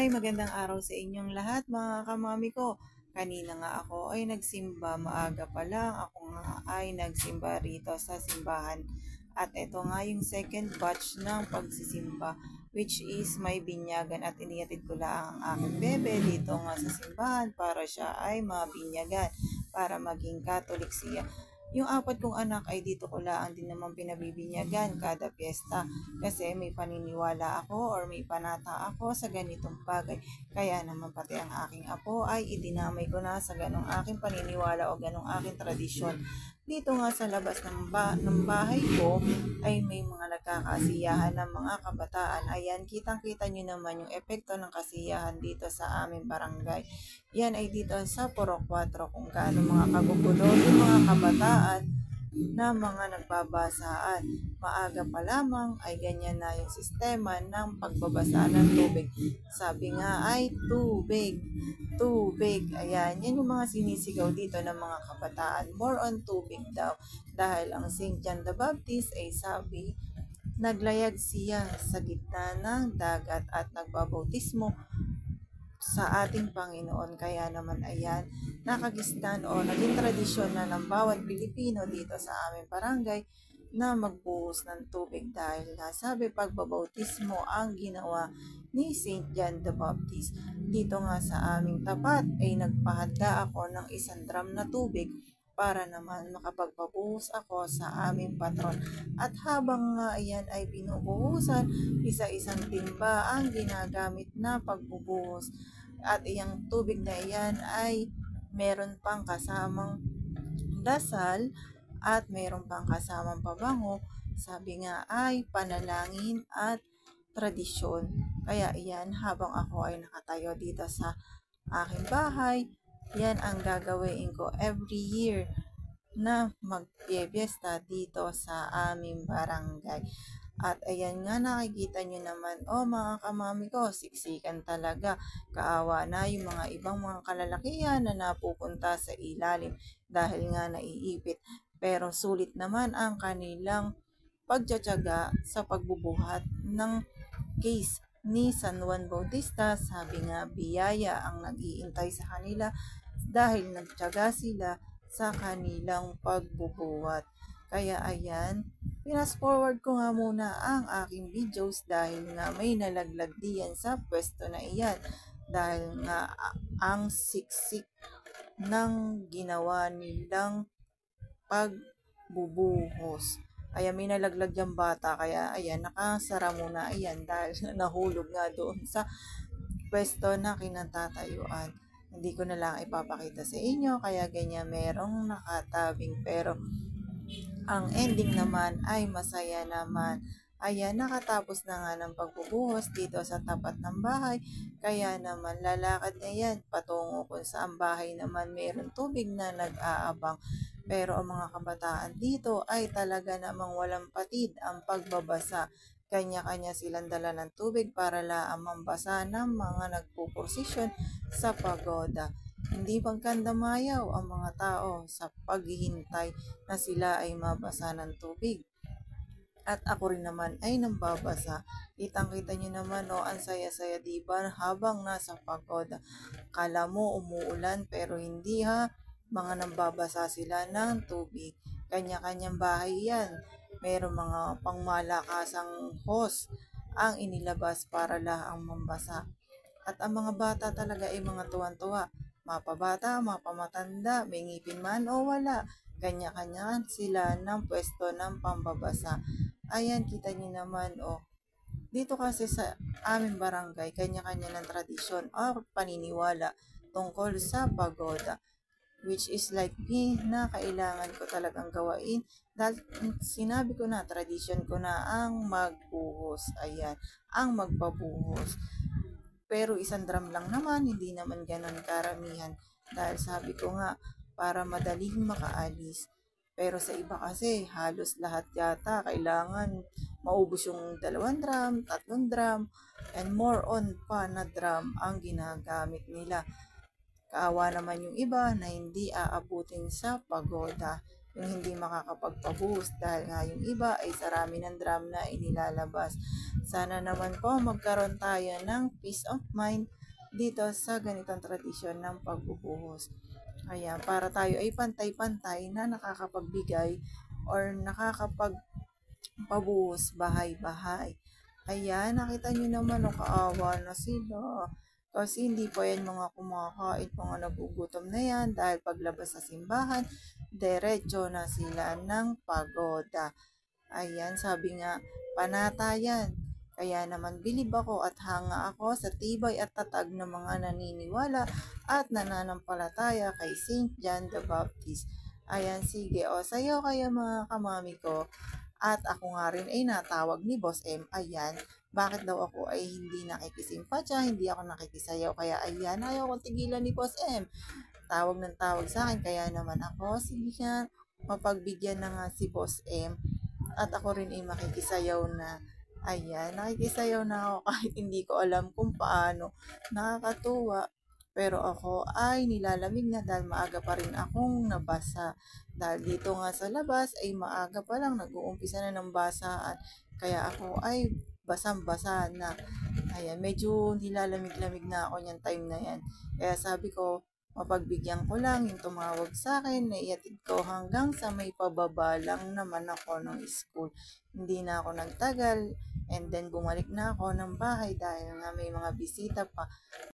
Hi, magandang araw sa inyong lahat mga kamami ko. Kanina nga ako ay nagsimba, maaga pa lang ako nga ay nagsimba rito sa simbahan. At ito nga yung second batch ng pagsisimba, which is may binyagan at inihatid ko lang ang aking bebe dito nga sa simbahan para siya ay mabinyagan para maging Catholic siya. Yung apat kong anak ay dito ko lang din naman pinabibinyagan kada piyesta kasi may paniniwala ako or may panata ako sa ganitong bagay. Kaya naman pati ang aking apo ay idinamay ko na sa ganong aking paniniwala o ganong aking tradisyon. Dito nga sa labas ng bahay ko ay may mga nagkakasiyahan ng mga kabataan. Ayan, kitang-kita nyo naman yung epekto ng kasiyahan dito sa aming barangay. Yan ay dito sa Purok 4 kung gaano mga kagugulo yung mga kabataan na mga nagbabasaan. Maaga pa lamang ay ganyan na yung sistema ng pagbabasa ng tubig. Sabi nga ay tubig, tubig. Ayan, yan yung mga sinisigaw dito ng mga kabataan. More on tubig daw. Dahil ang St. John the Baptist ay sabi, naglayag siya sa gitna ng dagat at nagbabautismo sa ating Panginoon. Kaya naman ayan, nakagisnan o naging tradisyon na ng bawat Pilipino dito sa aming barangay na magbuhos ng tubig dahil nga sabi pagbabautismo ang ginawa ni St. John the Baptist. Dito nga sa aming tapat ay nagpahanda ako ng 1 drum na tubig para naman makapagpabuhos ako sa aming patron. At habang nga ayan ay binubuhusan, isa-isang timba ang ginagamit na pagbubuhos. At iyang tubig na iyan ay meron pang kasamang dasal at meron pang kasamang pabango. Sabi nga ay panalangin at tradisyon. Kaya iyan, habang ako ay nakatayo dito sa aking bahay, yan ang gagawin ko every year na magpiesta dito sa aming barangay. At ayan nga, nakikita nyo naman, mga kamami ko, siksikan talaga. Kaawa na yung mga ibang mga kalalakihan na napupunta sa ilalim dahil nga naiipit. Pero sulit naman ang kanilang pagtsatsaga sa pagbubuhat ng case ni San Juan Bautista. Sabi nga, biyaya ang nag-iintay sa kanila dahil nagtyaga sila sa kanilang pagbubuhat. Kaya ayan, pinas forward ko nga muna ang aking videos dahil nga may nalaglag diyan sa pwesto na iyan. Dahil nga ang siksik ng ginawa nilang pagbubuhos. Ayan, may nalaglag yung bata. Kaya ayan, nakasara muna ayan dahil nahulog nga doon sa pwesto na kinatatayuan. Hindi ko na lang ipapakita sa inyo, kaya ganyan merong nakatabing. Pero ang ending naman ay masaya naman. Ayan, nakatapos na nga ng pagbubuhos dito sa tapat ng bahay. Kaya naman lalakad na yan patungo kung saan bahay naman meron tubig na nag-aabang. Pero ang mga kabataan dito ay talaga namang walang patid ang pagbabasa. Kanya-kanya silang dala ng tubig para laang mambasa ng mga nagpupursisyon sa pagoda. Hindi pagkandamayaw ang mga tao sa paghihintay na sila ay mabasa ng tubig. At ako rin naman ay nambabasa. Kitang-kita nyo naman, ang saya-saya diba habang nasa pagoda. Kala mo umuulan pero hindi ha. Mga nambabasa sila ng tubig. Kanya-kanyang bahay yan. Meron mga pangmalakasang hose ang inilabas para laang mambasa. At ang mga bata talaga ay mga tuwan-tuwa. Mapabata, mapamatanda, may ngipin man o wala. Kanya-kanya sila ng pwesto ng pambabasa. Ayan, kita niyo naman, dito kasi sa aming barangay, kanya-kanya ng tradisyon o paniniwala tungkol sa pagoda. Which is like me na kailangan ko talagang gawain. Dahil sinabi ko na, tradisyon ko na ang magbuhos. Ayan, ang magpabuhos. Pero 1 drum lang naman, hindi naman ganon karamihan. Dahil sabi ko nga, para madaling makaalis. Pero sa iba kasi, halos lahat yata kailangan maubos yung 2 drum, 3 drum, and more on pa na drum ang ginagamit nila. Kaawa naman yung iba na hindi aabutin sa pagoda. yung hindi makakapagpabuhos dahil nga yung iba ay sarami ng drum na inilalabas. Sana naman po magkaroon tayo ng peace of mind dito sa ganitong tradisyon ng pagbubuhos. Ayan, para tayo ay pantay-pantay na nakakapagbigay or nakakapagpabuhos bahay-bahay. Ayan, nakita nyo naman ang kaawa na sila. Kasi hindi pa yan mga kumakain, mga nagugutom na yan dahil paglabas sa simbahan, diretso na sila ng pagoda. Ayan, sabi nga, panatayan. Kaya naman bilib ako at hanga ako sa tibay at tatag ng mga naniniwala at nananampalataya kay Saint John the Baptist. Ayan, sige. O, sayo kayo mga kamami ko. At ako nga rin ay natawag ni Boss M. Ayan, bakit daw ako ay hindi nakikisimpatya, hindi ako nakikisayaw. Kaya ayan, ayaw kong tigilan ni Boss M. Tawag ng tawag sa akin, kaya naman ako, sige nga, mapagbigyan na nga si Boss M. At ako rin ay makikisayaw na. Ayan, nakikisayaw na ako kahit hindi ko alam kung paano. Nakakatuwa. Pero ako ay nilalamig na dahil maaga pa rin akong nabasa. Dahil dito nga sa labas ay maaga pa lang nag-uumpisa na ng basaan. Kaya ako ay basang-basa na. Ayan, medyo nilalamig-lamig na ako niyang time na yan. Kaya sabi ko, mapagbigyan ko lang yung tumawag sa akin na iatid ko hanggang sa may pababa lang naman ako ng school. Hindi na ako nagtagal and then bumalik na ako ng bahay dahil nga may mga bisita pa.